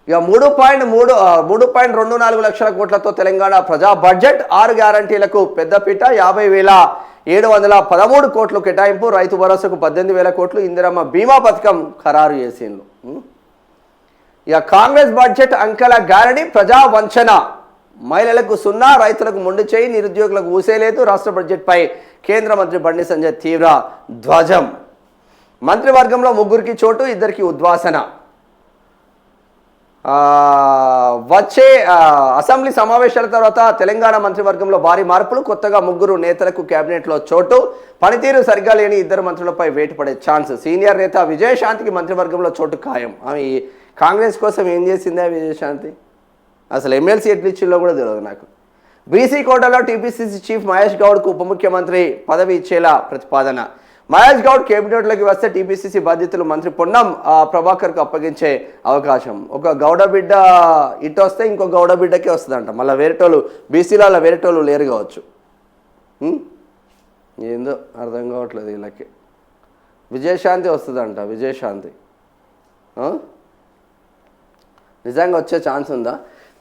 ఇక 3.24 లక్షల కోట్లతో తెలంగాణ ప్రజా బడ్జెట్ 6 గ్యారంటీలకు పెద్దపీట 50,713 కోట్లు కేటాయింపు రైతు భరోసాకు 18,000 కోట్లు ఇందిరమ్మ బీమా పథకం ఖరారు చేసిండ్రు. ఇక కాంగ్రెస్ బడ్జెట్ అంకెల గారడి ప్రజా వంచన మహిళలకు 0 రైతులకు మొండి చేయి నిరుద్యోగులకు ఊసేలేదు రాష్ట్ర బడ్జెట్పై కేంద్ర మంత్రి బండి సంజయ్ తీవ్ర ధ్వజం మంత్రివర్గంలో 3కి చోటు 2కి ఉద్వాసన వచ్చే అసెంబ్లీ సమావేశాల తర్వాత తెలంగాణ మంత్రివర్గంలో భారీ మార్పులు కొత్తగా 3 నేతలకు కేబినెట్లో చోటు పనితీరు సరిగ్గా లేని 2 మంత్రులపై వేటు పడే ఛాన్స్ సీనియర్ నేత విజయశాంతికి మంత్రివర్గంలో చోటు ఖాయం ఆమె కాంగ్రెస్ కోసం ఏం చేసిందా విజయశాంతి అసలు ఎమ్మెల్సీ ఎట్లు ఇచ్చిల్లో కూడా తెలియదు నాకు బీసీ కోటాలో టీపీసీసీ చీఫ్ మహేష్ గౌడ్కు ఉప ముఖ్యమంత్రి పదవి ఇచ్చేలా ప్రతిపాదన మహేష్ గౌడ్ కేబినెట్లోకి వస్తే టీపీసీసీ బాధ్యతలు మంత్రి పొన్నం ప్రభాకర్కు అప్పగించే అవకాశం ఒక గౌడ బిడ్డ ఇటు వస్తే ఇంకో గౌడ బిడ్డకే వస్తుందంట మళ్ళీ వేరేటోళ్ళు బీసీలో అలా వేరేటోళ్ళు లేరు కావచ్చు ఏందో అర్థం కావట్లేదు వీళ్ళకి విజయశాంతి వస్తుందంట విజయశాంతి నిజంగా వచ్చే ఛాన్స్ ఉందా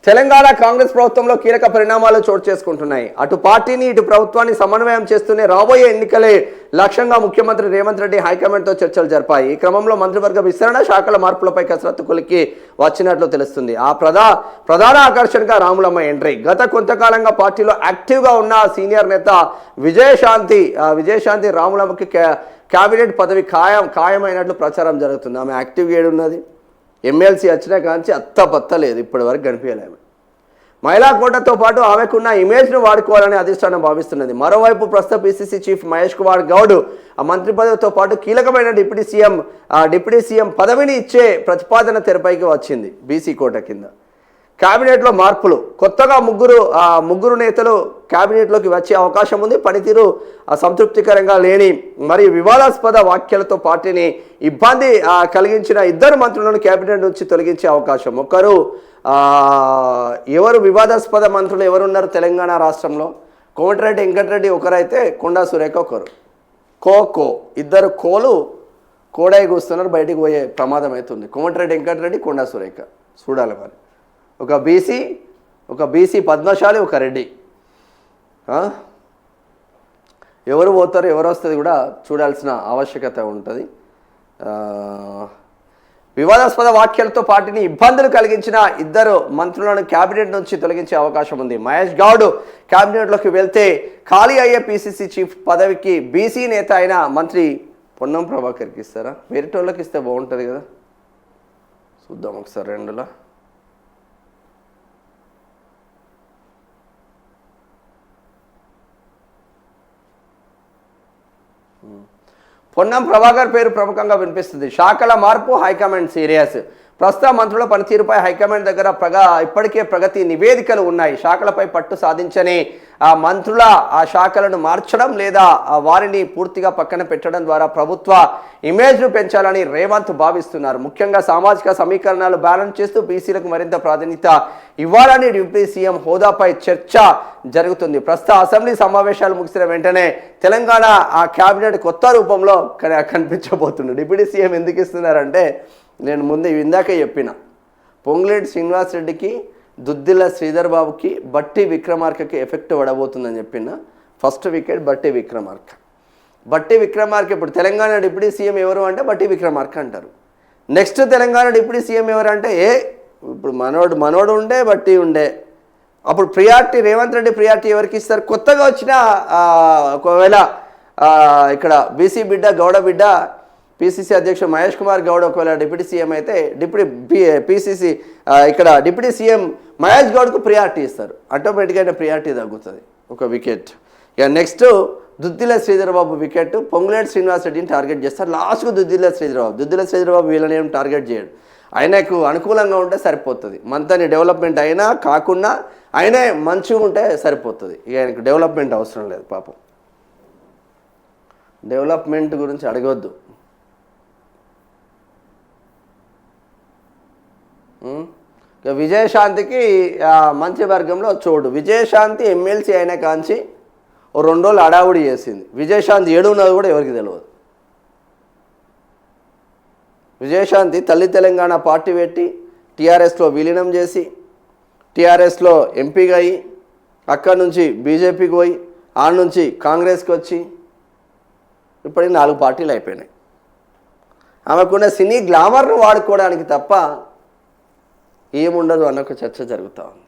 తెలంగాణ కాంగ్రెస్ ప్రభుత్వంలో కీలక పరిణామాలు చోటు చేసుకుంటున్నాయి అటు పార్టీని ఇటు ప్రభుత్వాన్ని సమన్వయం చేస్తూనే రాబోయే ఎన్నికలే లక్ష్యంగా ముఖ్యమంత్రి రేవంత్ రెడ్డి హైకమాండ్తో చర్చలు జరిపాయి ఈ క్రమంలో మంత్రివర్గ విస్తరణ శాఖల మార్పులపై కసరత్తు కొలికి వచ్చినట్లు తెలుస్తుంది ఆ ప్రధాన ఆకర్షణగా రాములమ్మ ఎంట్రీ గత కొంతకాలంగా పార్టీలో యాక్టివ్గా ఉన్న సీనియర్ నేత విజయశాంతి రాములమ్మకి క్యాబినెట్ పదవి ఖాయమైనట్లు ప్రచారం జరుగుతుంది ఆమె యాక్టివ్గా ఏడున్నది ఎమ్మెల్సీ వచ్చినా కానీ అత్తపత్త లేదు ఇప్పటి వరకు కనిపించలేము మహిళా కోటతో పాటు ఆమెకున్న ఇమేజ్ను వాడుకోవాలని అధిష్టానం భావిస్తున్నది మరోవైపు ప్రస్తుత పీసీసీ చీఫ్ మహేష్ కుమార్ గౌడ్ ఆ మంత్రి పదవితో పాటు కీలకమైన డిప్యూటీ సీఎం పదవిని ఇచ్చే ప్రతిపాదన తెరపైకి వచ్చింది బీసీ కోట కింద క్యాబినెట్లో మార్పులు కొత్తగా ముగ్గురు నేతలు క్యాబినెట్లోకి వచ్చే అవకాశం ఉంది పనితీరు సంతృప్తికరంగా లేని మరియు వివాదాస్పద వ్యాఖ్యలతో పార్టీని ఇబ్బంది కలిగించిన 2 మంత్రులను క్యాబినెట్ నుంచి తొలగించే అవకాశం ఎవరు వివాదాస్పద మంత్రులు ఎవరున్నారు తెలంగాణ రాష్ట్రంలో కోమటిరెడ్డి వెంకటరెడ్డి ఒకరైతే కొండా సురేఖ ఒకరు ఇద్దరు కోడై కూస్తున్నారు బయటికి పోయే ప్రమాదం అవుతుంది కోమటిరెడ్డి వెంకటరెడ్డి కొండా సురేఖ చూడాలి మరి ఒక బీసీ పద్మశాలి ఒక రెడ్డి ఎవరు పోతారు ఎవరు వస్తుంది కూడా చూడాల్సిన ఆవశ్యకత ఉంటుంది వివాదాస్పద వ్యాఖ్యలతో పార్టీని ఇబ్బందులు కలిగించిన 2 మంత్రులను క్యాబినెట్ నుంచి తొలగించే అవకాశం ఉంది మహేష్ గౌడ్ క్యాబినెట్లోకి వెళ్తే ఖాళీ అయ్యే పీసీసీ చీఫ్ పదవికి బీసీ నేత అయిన మంత్రి పొన్నం ప్రభాకర్కి ఇస్తారా వేరేటోళ్ళకి ఇస్తే బాగుంటుంది కదా చూద్దాం ఒకసారి రెండులో పొన్నం ప్రభాకర్ పేరు ప్రముఖంగా వినిపిస్తుంది శాఖల మార్పు హైకమాండ్ సీరియస్ ప్రస్తుత మంత్రుల పనితీరుపై హైకమాండ్ దగ్గర ఇప్పటికే ప్రగతి నివేదికలు ఉన్నాయి శాఖలపై పట్టు సాధించని మంత్రుల ఆ శాఖలను మార్చడం లేదా వారిని పూర్తిగా పక్కన పెట్టడం ద్వారా ప్రభుత్వ ఇమేజ్ను పెంచాలని రేవంత్ భావిస్తున్నారు ముఖ్యంగా సామాజిక సమీకరణాలు బ్యాలెన్స్ చేస్తూ బీసీలకు మరింత ప్రాధాన్యత ఇవ్వాలని డిప్యూటీ సీఎం హోదాపై చర్చ జరుగుతుంది ప్రస్తుత అసెంబ్లీ సమావేశాలు ముగిసిన వెంటనే తెలంగాణ ఆ క్యాబినెట్ కొత్త రూపంలో కనిపించబోతుంది డిప్యూటీ సీఎం ఎందుకు ఇస్తున్నారంటే నేను ముందు ఇందాకే చెప్పిన పొంగులేటి శ్రీనివాస్ రెడ్డికి దుద్దిల్ల శ్రీధర్ బాబుకి బట్టి విక్రమార్కకి ఎఫెక్ట్ పడబోతుందని చెప్పిన ఫస్ట్ వికెట్ బట్టి విక్రమార్క ఇప్పుడు తెలంగాణ డిప్యూటీ సీఎం ఎవరు అంటే బట్టి విక్రమార్క అంటారు నెక్స్ట్ తెలంగాణ డిప్యూటీ సీఎం ఎవరు అంటే ఇప్పుడు మనోడు ఉండే బట్టి ఉండే అప్పుడు ప్రియారిటీ రేవంత్ రెడ్డి ప్రియారిటీ ఎవరికి ఇస్తారు కొత్తగా వచ్చిన ఒకవేళ ఇక్కడ బీసీ బిడ్డ గౌడ బిడ్డ పీసీసీ అధ్యక్షుడు మహేష్ కుమార్ గౌడ్ ఒకవేళ డిప్యూటీ సీఎం అయితే పీసీసీ ఇక్కడ డిప్యూటీ సీఎం మహేష్ గౌడ్కు ప్రియారిటీ ఇస్తారు ఆటోమేటిక్గా ప్రియారిటీ తగ్గుతుంది ఒక వికెట్ ఇక నెక్స్ట్ దుద్దిల్ల శ్రీధరబాబు వికెట్ పొంగులేటి శ్రీనివాస్ రెడ్డిని టార్గెట్ చేస్తారు లాస్ట్కు దుద్దిల్ల శ్రీధరబాబు వీళ్ళని ఏం టార్గెట్ చేయడు ఆయనకు అనుకూలంగా ఉంటే సరిపోతుంది మంతని డెవలప్మెంట్ అయినా కాకుండా ఆయనే మంచిగా ఉంటే సరిపోతుంది ఇక ఆయనకు డెవలప్మెంట్ అవసరం లేదు పాపం డెవలప్మెంట్ గురించి అడగొద్దు విజయశాంతికి మంత్రివర్గంలో చోటు విజయశాంతి ఎమ్మెల్సీ అయినా కాంచి ఓ 2 రోజులు అడావుడి చేసింది విజయశాంతి ఏడున్నది కూడా ఎవరికి తెలియదు విజయశాంతి తల్లి తెలంగాణ పార్టీ పెట్టి టీఆర్ఎస్లో విలీనం చేసి టీఆర్ఎస్లో ఎంపీగా అయ్యి అక్కడి నుంచి బీజేపీకి పోయి ఆడ నుంచి కాంగ్రెస్కి వచ్చి ఇప్పటికి 4 పార్టీలు అయిపోయినాయి. ఆమెకున్న సినీ గ్లామర్ను వాడుకోవడానికి తప్ప ఏముండదు అన్న ఒక చర్చ జరుగుతూ ఉంది.